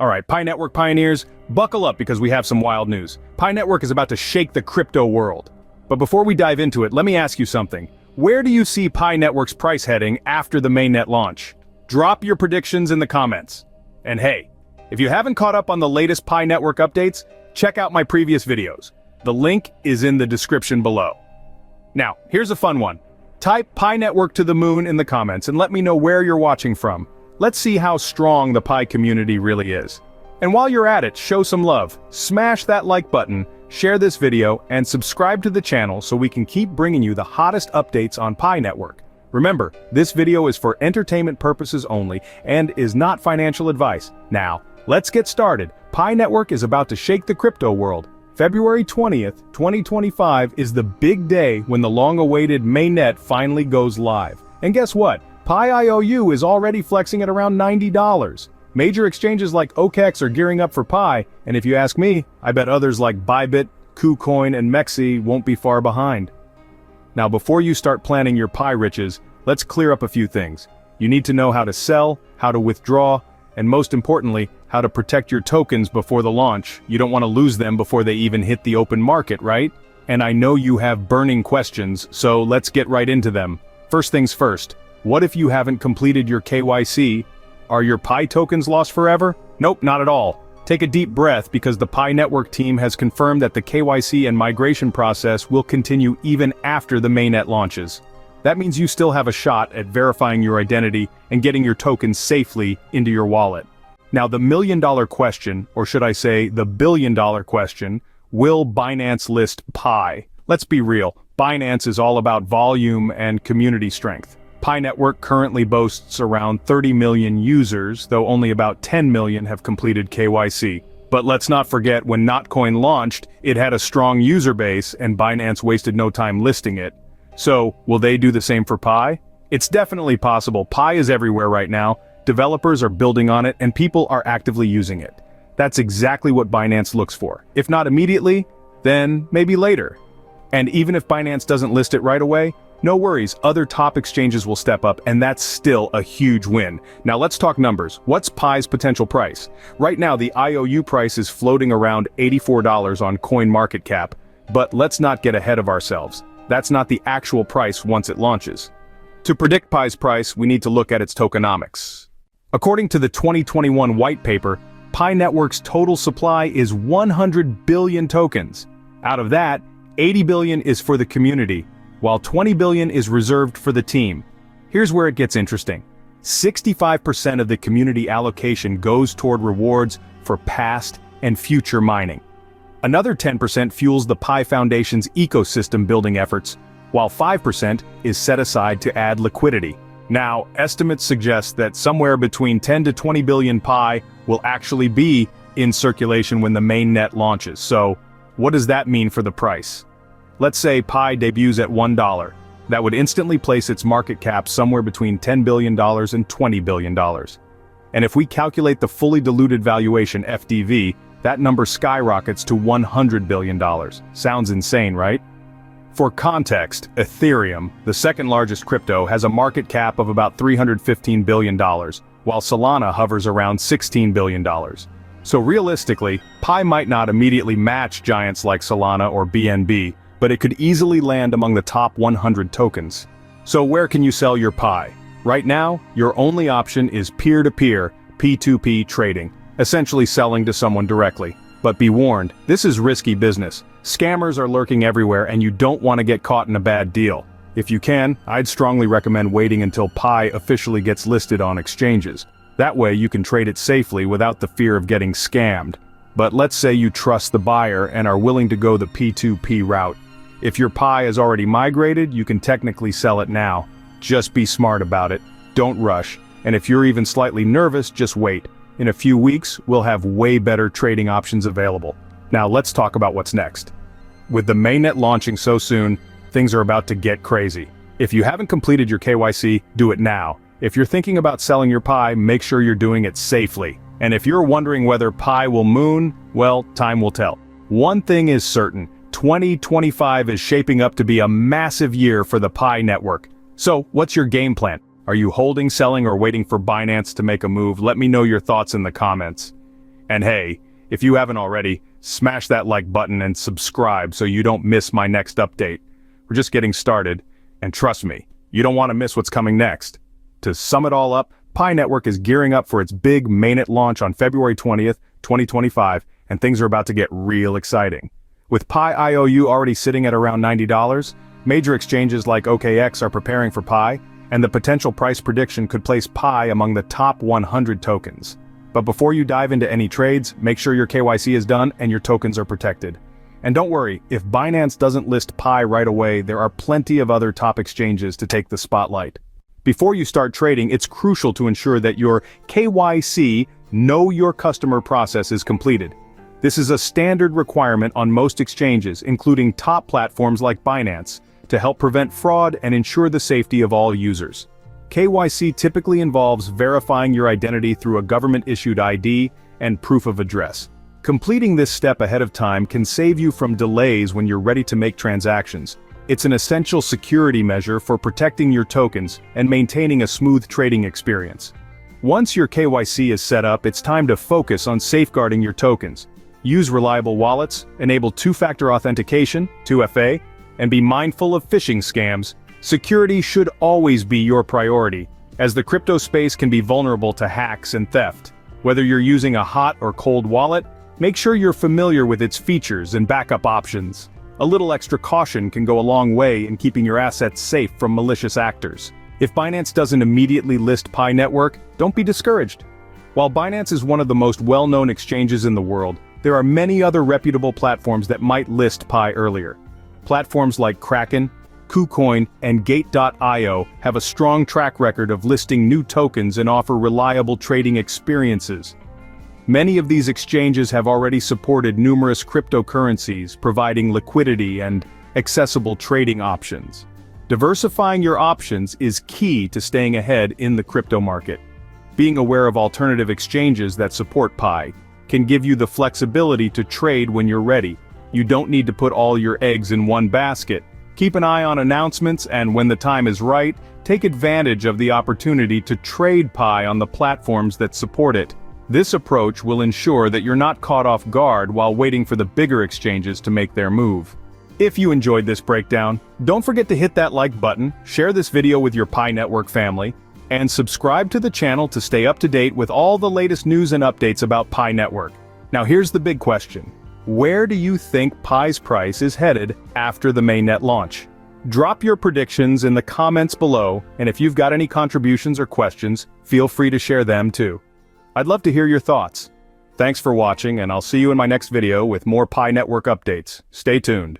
Alright, Pi Network pioneers, buckle up because we have some wild news. Pi Network is about to shake the crypto world. But before we dive into it, let me ask you something. Where do you see Pi Network's price heading after the mainnet launch? Drop your predictions in the comments. And hey, if you haven't caught up on the latest Pi Network updates, check out my previous videos. The link is in the description below. Now, here's a fun one. Type Pi Network to the moon in the comments and let me know where you're watching from. Let's see how strong the Pi community really is. And while you're at it, show some love. Smash that like button, share this video, and subscribe to the channel so we can keep bringing you the hottest updates on Pi Network. Remember, this video is for entertainment purposes only and is not financial advice. Now, let's get started. Pi Network is about to shake the crypto world. February 20th, 2025 is the big day when the long-awaited Mainnet finally goes live. And guess what? Pi IOU is already flexing at around $90. Major exchanges like OKEx are gearing up for Pi, and if you ask me, I bet others like Bybit, KuCoin, and Mexi won't be far behind. Now before you start planning your Pi riches, let's clear up a few things. You need to know how to sell, how to withdraw, and most importantly, how to protect your tokens before the launch. You don't want to lose them before they even hit the open market, right? And I know you have burning questions, so let's get right into them. First things first, what if you haven't completed your KYC? Are your Pi tokens lost forever? Nope, not at all. Take a deep breath because the Pi Network team has confirmed that the KYC and migration process will continue even after the mainnet launches. That means you still have a shot at verifying your identity and getting your tokens safely into your wallet. Now the million-dollar question, or should I say the billion-dollar question, will Binance list Pi? Let's be real, Binance is all about volume and community strength. Pi Network currently boasts around 30 million users, though only about 10 million have completed KYC. But let's not forget when Notcoin launched, it had a strong user base and Binance wasted no time listing it. So, will they do the same for Pi? It's definitely possible. Pi is everywhere right now, developers are building on it, and people are actively using it. That's exactly what Binance looks for. If not immediately, then maybe later. And even if Binance doesn't list it right away, no worries, other top exchanges will step up, and that's still a huge win. Now let's talk numbers. What's Pi's potential price? Right now the IOU price is floating around $84 on CoinMarketCap, but let's not get ahead of ourselves. That's not the actual price once it launches. To predict Pi's price, we need to look at its tokenomics. According to the 2021 white paper, Pi Network's total supply is 100 billion tokens. Out of that, 80 billion is for the community, while 20 billion is reserved for the team. Here's where it gets interesting. 65% of the community allocation goes toward rewards for past and future mining. Another 10% fuels the Pi Foundation's ecosystem building efforts, while 5% is set aside to add liquidity. Now, estimates suggest that somewhere between 10 to 20 billion Pi will actually be in circulation when the mainnet launches. So, what does that mean for the price? Let's say Pi debuts at $1. That would instantly place its market cap somewhere between $10 billion and $20 billion. And if we calculate the fully diluted valuation FDV, that number skyrockets to $100 billion. Sounds insane, right? For context, Ethereum, the second largest crypto, has a market cap of about $315 billion, while Solana hovers around $16 billion. So realistically, Pi might not immediately match giants like Solana or BNB, but it could easily land among the top 100 tokens. So where can you sell your Pi? Right now, your only option is peer-to-peer, P2P trading, essentially selling to someone directly. But be warned, this is risky business. Scammers are lurking everywhere and you don't want to get caught in a bad deal. If you can, I'd strongly recommend waiting until Pi officially gets listed on exchanges. That way you can trade it safely without the fear of getting scammed. But let's say you trust the buyer and are willing to go the P2P route. If your Pi is already migrated, you can technically sell it now. Just be smart about it. Don't rush. And if you're even slightly nervous, just wait. In a few weeks, we'll have way better trading options available. Now let's talk about what's next. With the mainnet launching so soon, things are about to get crazy. If you haven't completed your KYC, do it now. If you're thinking about selling your Pi, make sure you're doing it safely. And if you're wondering whether Pi will moon, well, time will tell. One thing is certain, 2025 is shaping up to be a massive year for the Pi Network. So, what's your game plan? Are you holding, selling, or waiting for Binance to make a move? Let me know your thoughts in the comments. And hey, if you haven't already, smash that like button and subscribe so you don't miss my next update. We're just getting started, and trust me, you don't want to miss what's coming next. To sum it all up, Pi Network is gearing up for its big Mainnet launch on February 20th, 2025, and things are about to get real exciting. With Pi IOU already sitting at around $90, major exchanges like OKX are preparing for Pi, and the potential price prediction could place Pi among the top 100 tokens. But before you dive into any trades, make sure your KYC is done and your tokens are protected. And don't worry, if Binance doesn't list Pi right away, there are plenty of other top exchanges to take the spotlight. Before you start trading, it's crucial to ensure that your KYC, Know Your Customer process is completed. This is a standard requirement on most exchanges, including top platforms like Binance, to help prevent fraud and ensure the safety of all users. KYC typically involves verifying your identity through a government-issued ID and proof of address. Completing this step ahead of time can save you from delays when you're ready to make transactions. It's an essential security measure for protecting your tokens and maintaining a smooth trading experience. Once your KYC is set up, it's time to focus on safeguarding your tokens. Use reliable wallets, enable two-factor authentication, 2FA, and be mindful of phishing scams. Security should always be your priority, as the crypto space can be vulnerable to hacks and theft. Whether you're using a hot or cold wallet, make sure you're familiar with its features and backup options. A little extra caution can go a long way in keeping your assets safe from malicious actors. If Binance doesn't immediately list Pi Network, don't be discouraged. While Binance is one of the most well-known exchanges in the world, there are many other reputable platforms that might list Pi earlier. Platforms like Kraken, KuCoin, and Gate.io have a strong track record of listing new tokens and offer reliable trading experiences. Many of these exchanges have already supported numerous cryptocurrencies, providing liquidity and accessible trading options. Diversifying your options is key to staying ahead in the crypto market. Being aware of alternative exchanges that support Pi can give you the flexibility to trade when you're ready. You don't need to put all your eggs in one basket. Keep an eye on announcements, and when the time is right, take advantage of the opportunity to trade Pi on the platforms that support it. This approach will ensure that you're not caught off guard while waiting for the bigger exchanges to make their move. If you enjoyed this breakdown, don't forget to hit that like button, share this video with your Pi Network family, and subscribe to the channel to stay up to date with all the latest news and updates about Pi Network. Now here's the big question. Where do you think Pi's price is headed after the Mainnet launch? Drop your predictions in the comments below, and if you've got any contributions or questions, feel free to share them too. I'd love to hear your thoughts. Thanks for watching, and I'll see you in my next video with more Pi Network updates. Stay tuned.